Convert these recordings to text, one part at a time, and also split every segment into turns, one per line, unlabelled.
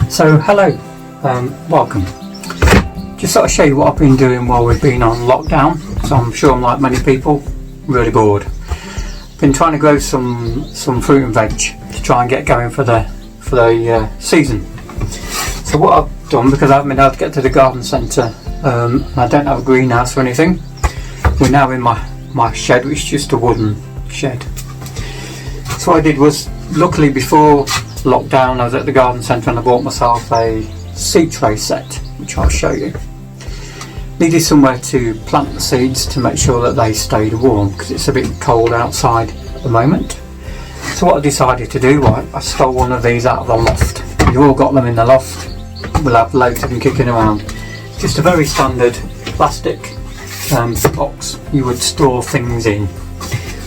So hello, welcome. Just sort of show you what I've been doing while we've been on lockdown. So I'm sure I'm like many people, really bored. Been trying to grow some fruit and veg to try and get going for the season. So what I've done, because I haven't been able to get to the garden centre, and I don't have a greenhouse or anything, we're now in my shed, which is just a wooden shed. So what I did was, luckily before lockdown I was at the garden centre and I bought myself a seed tray set, which I'll show you. Needed somewhere to plant the seeds to make sure that they stayed warm, because it's a bit cold outside at the moment. So what I decided to do, I stole one of these out of the loft. You've all got them in the loft, we'll have loads of them kicking around. Just a very standard plastic box you would store things in.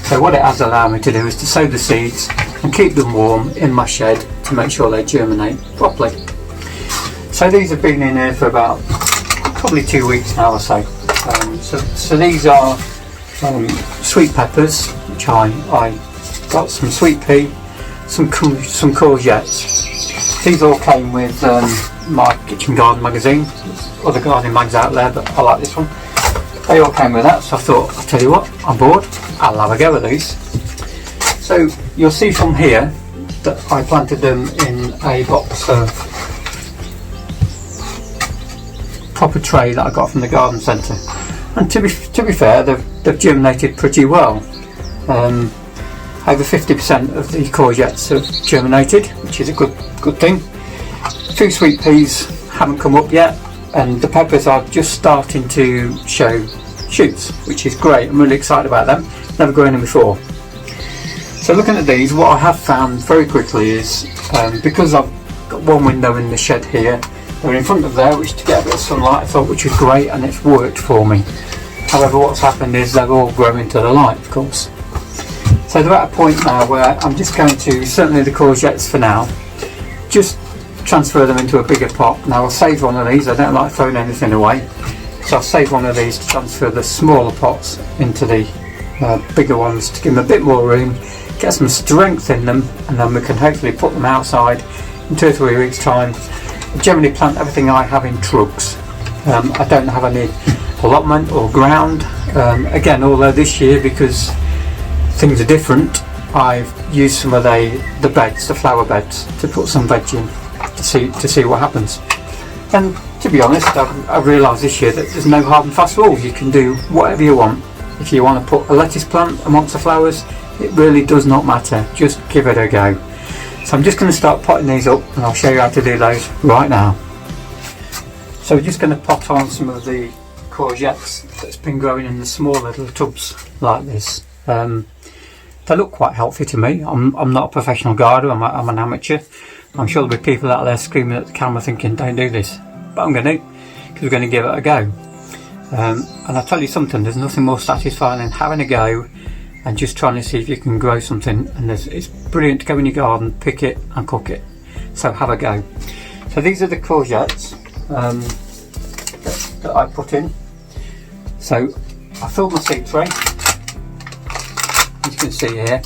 So what it has allowed me to do is to sow the seeds and keep them warm in my shed to make sure they germinate properly. So these have been in here for about probably 2 weeks now or so. So these are sweet peppers, which I got some sweet pea, some courgettes. These all came with my kitchen garden magazine. There's other gardening mags out there, but I like this one. They all came with that, so I thought, I'll tell you what, I'm bored, I'll have a go at these. So you'll see from here that I planted them in a box of proper tray that I got from the garden centre, and to be fair, they've germinated pretty well. Over 50% of the courgettes have germinated, which is a good thing. 2 sweet peas haven't come up yet, and the peppers are just starting to show shoots, which is great. I'm really excited about them. Never grown them before. So looking at these, what I have found very quickly is, because I've got one window in the shed here, they're in front of there, which to get a bit of sunlight I thought, which is great, and it's worked for me. However, what's happened is they've all grown into the light, of course. So they're at a point now where I'm just going to, certainly the courgettes for now, just transfer them into a bigger pot. Now I'll save one of these, I don't like throwing anything away, so I'll save one of these to transfer the smaller pots into the bigger ones to give them a bit more room, get some strength in them, and then we can hopefully put them outside in 2 or 3 weeks time. I generally plant everything I have in trugs. I don't have any allotment or ground. Again, although this year, because things are different, I've used some of the beds, the flower beds, to put some veg in to see what happens. And to be honest, I've realised this year that there's no hard and fast rules. You can do whatever you want. If you want to put a lettuce plant amongst the flowers, it really does not matter. Just give it a go. So I'm just going to start potting these up, and I'll show you how to do those right now. So we're just going to pot on some of the courgettes that's been growing in the small little tubs like this. They look quite healthy to me. I'm not a professional gardener, I'm an amateur. I'm sure there'll be people out there screaming at the camera thinking, don't do this. But I'm going to, because we're going to give it a go. And I'll tell you something, there's nothing more satisfying than having a go and just trying to see if you can grow something. And it's brilliant to go in your garden, pick it and cook it. So have a go. So these are the courgettes that I put in. So I filled my seed tray, as you can see here,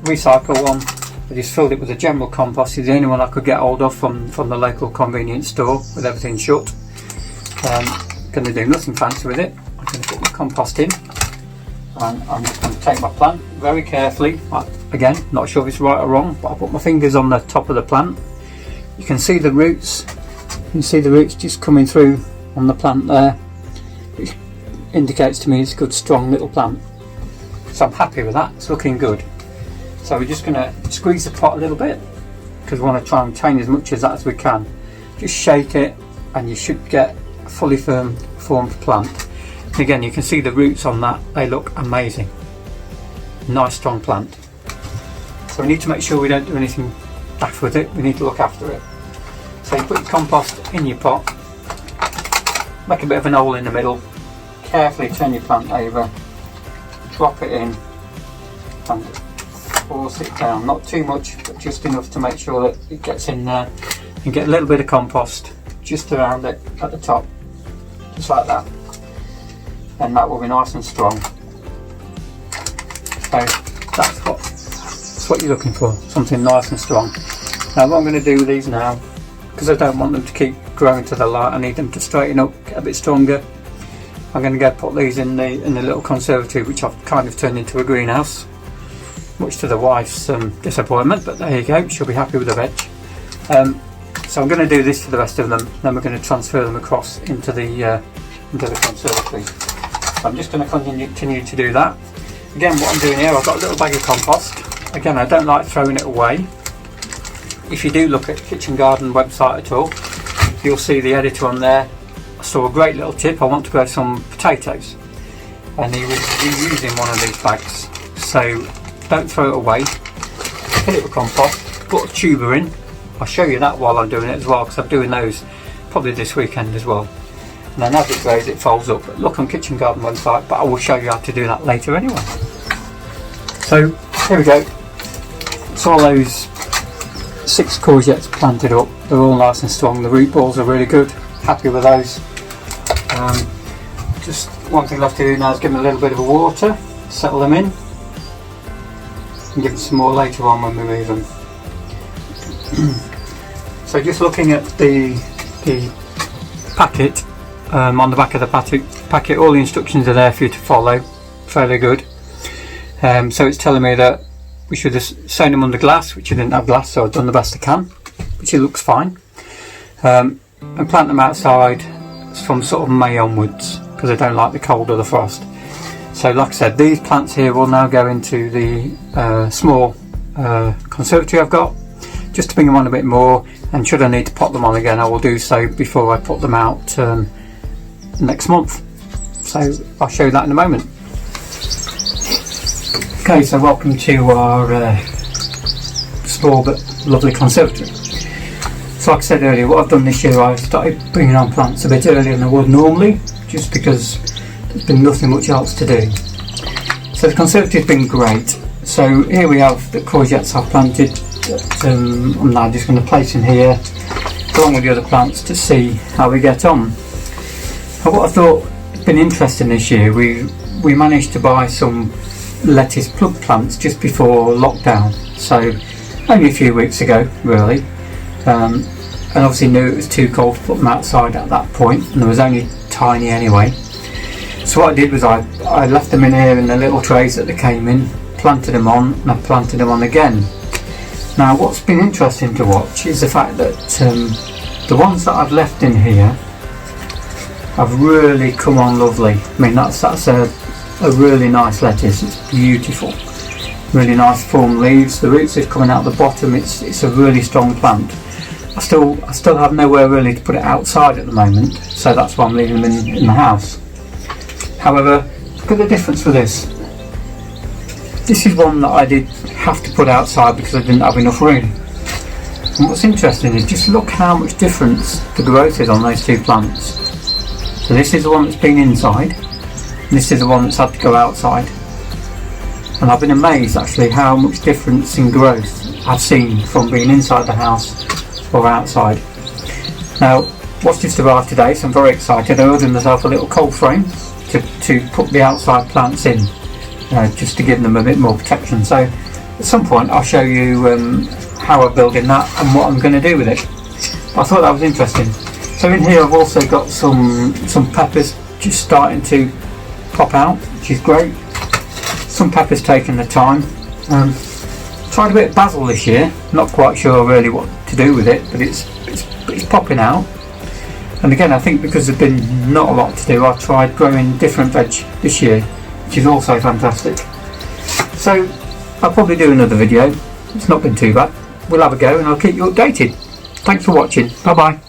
recycle one. I just filled it with a general compost. It's the only one I could get hold of from the local convenience store with everything shut. Going to do nothing fancy with it. I'm going to put my compost in, and I'm just going to take my plant very carefully. Again, not sure if it's right or wrong, but I put my fingers on the top of the plant. You can see the roots. You can see the roots just coming through on the plant there, which indicates to me it's a good strong little plant. So I'm happy with that. It's looking good. So we're just going to squeeze the pot a little bit, because we want to try and retain as much of that as we can. Just shake it and you should get a fully formed plant. And again, you can see the roots on that, they look amazing. Nice strong plant. So we need to make sure we don't do anything daft with it, we need to look after it. So you put your compost in your pot, make a bit of an hole in the middle, carefully turn your plant over, drop it in and force it down, not too much but just enough to make sure that it gets in there, and get a little bit of compost just around it at the top, just like that, and that will be nice and strong. So that's what you're looking for, something nice and strong. Now what I'm going to do with these now because I don't want them to keep growing to the light. I need them to straighten up, get a bit stronger. I'm going to go put these in the little conservatory, which I've kind of turned into a greenhouse, much to the wife's disappointment, but there you go, she'll be happy with the veg. So I'm going to do this for the rest of them, then we're going to transfer them across into the conservatory. I'm just going to continue to do that. Again, what I'm doing here, I've got a little bag of compost. Again, I don't like throwing it away. If you do look at the Kitchen Garden website at all, you'll see the editor on there. I saw a great little tip. I want to grow some potatoes, and he was reusing one of these bags. So don't throw it away. Fill it with compost. Put a tuber in. I'll show you that while I'm doing it as well, because I'm doing those probably this weekend as well. And then as it grows, it folds up. Look on Kitchen Garden website, but I will show you how to do that later anyway. So here we go. It's all those 6 courgettes planted up. They're all nice and strong. The root balls are really good. Happy with those. Just one thing left to do now is give them a little bit of water, settle them in, and give them some more later on when we move them. So just looking at the packet, on the back of the packet, all the instructions are there for you to follow. Fairly good. So it's telling me that we should have sown them under glass, which I didn't have glass, so I've done the best I can, which it looks fine. And plant them outside from sort of May onwards, because I don't like the cold or the frost. So like I said, these plants here will now go into the small conservatory I've got, just to bring them on a bit more, and should I need to pop them on again, I will do so before I put them out next month. So I'll show you that in a moment. Okay, so welcome to our small but lovely conservatory. So like I said earlier, what I've done this year, I've started bringing on plants a bit earlier than I would normally, just because there's been nothing much else to do. So the conservatory's been great. So here we have the courgettes I've planted that I'm now just going to place in here, along with the other plants, to see how we get on. And what I thought has been interesting this year, we managed to buy some lettuce plug plants just before lockdown, so only a few weeks ago really, and obviously knew it was too cold to put them outside at that point, and they was only tiny anyway. So what I did was I left them in here in the little trays that they came in, planted them on, and I planted them on again. Now what's been interesting to watch is the fact that the ones that I've left in here have really come on lovely. I mean that's a really nice lettuce. It's beautiful, really nice formed leaves. The roots are coming out the bottom. It's a really strong plant. I still have nowhere really to put it outside at the moment, so that's why I'm leaving them in the house. However, look at the difference with this. This is one that I did have to put outside because I didn't have enough room. And what's interesting is just look how much difference the growth is on those two plants. So this is the one that's been inside, and this is the one that's had to go outside. And I've been amazed actually how much difference in growth I've seen from being inside the house or outside. Now what's just arrived today, so I'm very excited. I ordered myself a little cold frame to put the outside plants in, just to give them a bit more protection. So at some point I'll show you how I'm building that and what I'm going to do with it. I thought that was interesting. So in here I've also got some peppers just starting to pop out, which is great. Some peppers taking the time. Tried a bit of basil this year, not quite sure really what to do with it, but it's popping out. And again, I think because there's been not a lot to do, I've tried growing different veg this year, which is also fantastic. So I'll probably do another video. It's not been too bad. We'll have a go and I'll keep you updated. Thanks for watching. Bye bye.